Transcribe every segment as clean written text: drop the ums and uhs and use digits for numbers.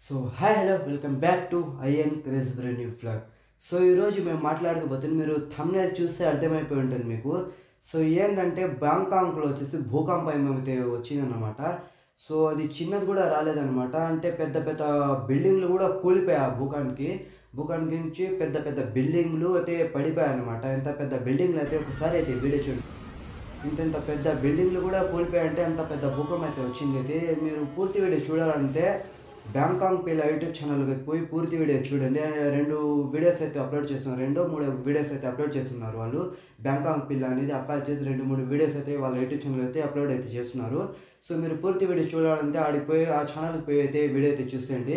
So hi hello welcome back to IN craze brand new vlog. So ఈరోజు మేము మాట్లాడకపోతే మీరు థంబ్నెయిల్ చూస్తే అర్థమైపోయి ఉంటుంది మీకు. సో ఏంటంటే బ్యాంకాక్లో వచ్చేసి భూకంపం అయితే వచ్చిందన్నమాట. సో అది చిన్నది కూడా రాలేదన్నమాట. అంటే పెద్ద పెద్ద బిల్డింగ్లు కూడా కూలిపోయాయి. ఆ భూకానికి నుంచి పెద్ద పెద్ద బిల్డింగ్లు అయితే పడిపోయాయి అన్నమాట. ఎంత పెద్ద బిల్డింగ్లు అయితే ఒకసారి అయితే వీడియో చూడండి. ఇంత పెద్ద బిల్డింగ్లు కూడా కూలిపోయాయంటే అంత పెద్ద భూకంపం అయితే వచ్చింది. అయితే మీరు పూర్తి వీడియో చూడాలంటే బ్యాంకాక్ పిల్ల యూట్యూబ్ ఛానల్కి పోయి పూర్తి వీడియో చూడండి. 2 వీడియోస్ అయితే అప్లోడ్ చేస్తున్నారు, 2-3 వీడియోస్ అయితే అప్లోడ్ చేస్తున్నారు వాళ్ళు. బ్యాంకాక్ పిల్ల అనేది అక్క వచ్చేసి 2-3 వీడియోస్ అయితే వాళ్ళ యూట్యూబ్ ఛానల్ అయితే అప్లోడ్ అయితే చేస్తున్నారు. సో మీరు పూర్తి వీడియో చూడాలంటే ఆడికి పోయి ఆ ఛానల్కి పోయి అయితే వీడియో అయితే చూసేయండి.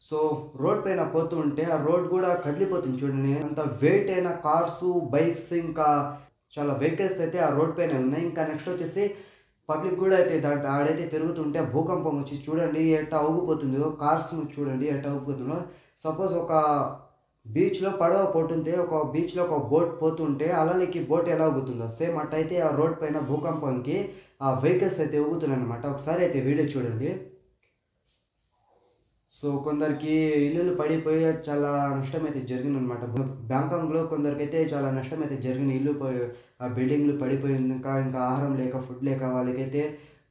సో రోడ్ పైన పోతూ ఉంటే ఆ రోడ్ కూడా కదిలిపోతుంది చూడండి. అంత వెయిట్ అయిన కార్స్, బైక్స్, ఇంకా చాలా వెహికల్స్ అయితే ఆ రోడ్ పైన ఉన్నాయి. ఇంకా నెక్స్ట్ వచ్చేసి పబ్లిక్ కూడా అయితే దాంట్లో ఆడైతే తిరుగుతుంటే భూకంపం వచ్చి చూడండి ఎట్లా ఊగిపోతుందో. కార్స్ చూడండి ఎట్లా ఊగిపోతుందో. సపోజ్ ఒక బీచ్లో పడవ పోతుంటే, ఒక బీచ్లో ఒక బోట్ పోతుంటే అలలకి బోట్ ఎలా ఊగుతుందో సేమ్ అట్టయితే ఆ రోడ్ పైన భూకంపంకి ఆ వెహికల్స్ అయితే ఊగుతున్నాయి అనమాట. ఒకసారి అయితే వీడియో చూడండి. సో కొందరికి ఇల్లులు పడిపోయి చాలా నష్టం అయితే జరిగిందనమాట. బ్యాంకాక్లో కొందరికైతే చాలా నష్టం అయితే జరిగింది. ఆ బిల్డింగ్లు పడిపోయి ఇంకా ఆహారం లేక, ఫుడ్ లేక వాళ్ళకైతే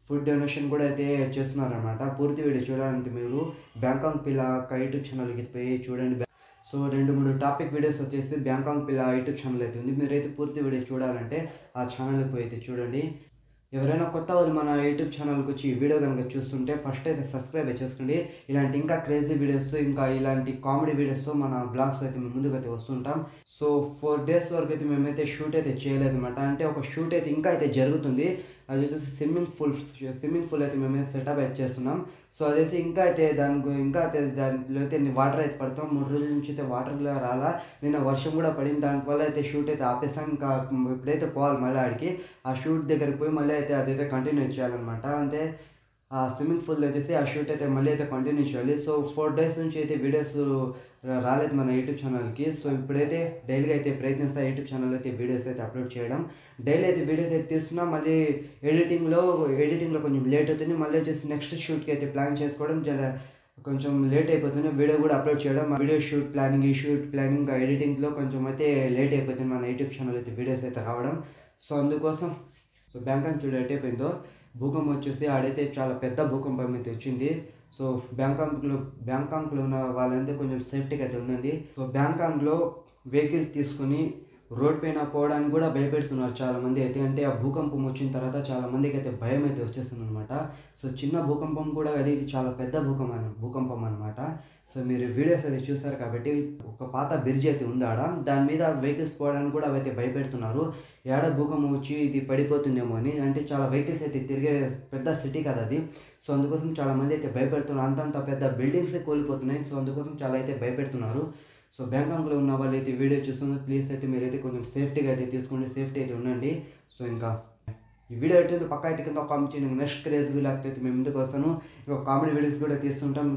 ఫుడ్ డొనేషన్ కూడా అయితే చేస్తున్నారనమాట. పూర్తి వీడియో చూడాలంటే మీరు బ్యాంకాక్ పిల్ల యూట్యూబ్ ఛానల్కి పోయి చూడండి. సో 2-3 టాపిక్ వీడియోస్ వచ్చేసి బ్యాంకాక్ పిల్ల యూట్యూబ్ ఛానల్ అయితే ఉంది. మీరైతే పూర్తి వీడియో చూడాలంటే ఆ ఛానల్కి పోయి అయితే చూడండి. ఎవరైనా కొత్త వాళ్ళు మన యూట్యూబ్ ఛానల్కి వచ్చి ఈ వీడియో కనుక చూస్తుంటే ఫస్ట్ అయితే సబ్స్క్రైబ్ చేసుకోండి. ఇలాంటి ఇంకా క్రేజీ వీడియోస్, ఇంకా ఇలాంటి కామెడీ వీడియోస్ మన బ్లాగ్స్ అయితే మేము ముందుకు అయితే వస్తుంటాం. సో 4 days వరకు అయితే మేమైతే షూట్ అయితే చేయలేదు అనమాట. అంటే ఒక షూట్ అయితే ఇంకా అయితే జరుగుతుంది. అది వచ్చేసి స్విమ్మింగ్ పూల్ అయితే మేమైతే సెటప్ అయితే చేస్తున్నాం. సో అదైతే ఇంకా అయితే దాంట్లో అయితే వాటర్ అయితే పడతాం. 3 రోజుల నుంచి అయితే వాటర్ రాలా. నిన్న వర్షం కూడా పడింది. దానివల్ల అయితే షూట్ అయితే ఆపేసాం. ఇంకా ఇప్పుడైతే పోవాలి మళ్ళీ ఆడికి. ఆ షూట్ దగ్గరికి పోయి మళ్ళీ అయితే అదైతే కంటిన్యూ చేయాలన్నమాట. అంటే ఆ స్విమ్మింగ్ పూల్ వచ్చేసి ఆ షూట్ అయితే మళ్ళీ అయితే కంటిన్యూ చేయాలి. సో 4 days నుంచి అయితే వీడియోస్ రాలేదు మన యూట్యూబ్ ఛానల్కి. సో ఇప్పుడైతే డైలీగా అయితే ప్రయత్నిస్తా యూట్యూబ్ ఛానల్ అయితే వీడియోస్ అయితే అప్లోడ్ చేయడం. డైలీ అయితే వీడియోస్ అయితే తీస్తున్నా. మళ్ళీ ఎడిటింగ్లో కొంచెం లేట్ అవుతుంది. మళ్ళీ వచ్చేసి నెక్స్ట్ షూట్కి అయితే ప్లాన్ చేసుకోవడం కొంచెం లేట్ అయిపోతుంది. వీడియో కూడా అప్లోడ్ చేయడం, వీడియో షూట్ ప్లానింగ్ ఎడిటింగ్లో కొంచెం అయితే లేట్ అయిపోతుంది మన యూట్యూబ్ ఛానల్ అయితే వీడియోస్ అయితే రావడం. సో అందుకోసం బ్యాంకాక్ చూడ ఎట్ అయిపోయిందో భూకంపం వచ్చేసి ఆడైతే చాలా పెద్ద భూకంపం అయితే వచ్చింది. సో బ్యాంకాక్లో ఉన్న వాళ్ళంతా కొంచెం సేఫ్టీగా అయితే ఉందండి. సో బ్యాంకాక్లో వెహికల్స్ తీసుకొని రోడ్ పైన పోవడానికి కూడా భయపెడుతున్నారు చాలామంది అయితే. అంటే ఆ భూకంపం వచ్చిన తర్వాత చాలామందికి అయితే భయం అయితే వచ్చేస్తుంది అనమాట. సో చిన్న భూకంపం కూడా అది చాలా పెద్ద భూకంపం అనమాట. సో మీరు వీడియోస్ అయితే చూస్తారు కాబట్టి ఒక పాత బ్రిడ్జ్ అయితే ఉంది ఆడ. దాని మీద వెహికల్స్ పోవడానికి కూడా అవైతే భయపెడుతున్నారు. ఏడ భూకంపం వచ్చి ఇది పడిపోతుందేమో అని. అంటే చాలా వెహికల్స్ అయితే తిరిగే పెద్ద సిటీ కదా అది. సో అందుకోసం చాలామంది అయితే భయపెడుతున్నారు. అంతంత పెద్ద బిల్డింగ్సే కోల్పోతున్నాయి. సో అందుకోసం చాలా అయితే భయపెడుతున్నారు. సో బ్యాంకాక్లో ఉన్న వాళ్ళు అయితే వీడియో చూస్తున్నారు. ప్లీజ్ అయితే మీరైతే కొంచెం సేఫ్టీగా అయితే తీసుకోండి, సేఫ్టీ అయితే ఉండండి. సో ఇంకా ఈ వీడియో అయితే పక్కా అయితే కింద కామెంట్ చేయండి. నెక్స్ట్ క్రేజీ వ్లాగ్తో అయితే మేము ముందుకు వస్తాను. ఇంకా కామెడీ వీడియోస్ కూడా తీస్తుంటాం,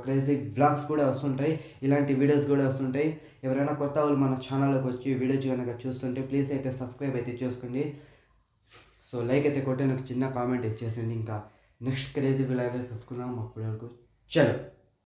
క్రేజీ వ్లాగ్స్ కూడా వస్తుంటాయి, ఇలాంటి వీడియోస్ కూడా వస్తుంటాయి. ఎవరైనా కొత్త వాళ్ళు మన ఛానల్లోకి వచ్చి వీడియో కనుక చూస్తుంటే ప్లీజ్ అయితే సబ్స్క్రైబ్ అయితే చేసుకోండి. సో లైక్ అయితే కొట్టే నాకు చిన్న కామెంట్ ఇచ్చేసింది. ఇంకా నెక్స్ట్ క్రేజీ వ్లాగ్ తీసుకుందాం. అప్పటి వరకు చలో.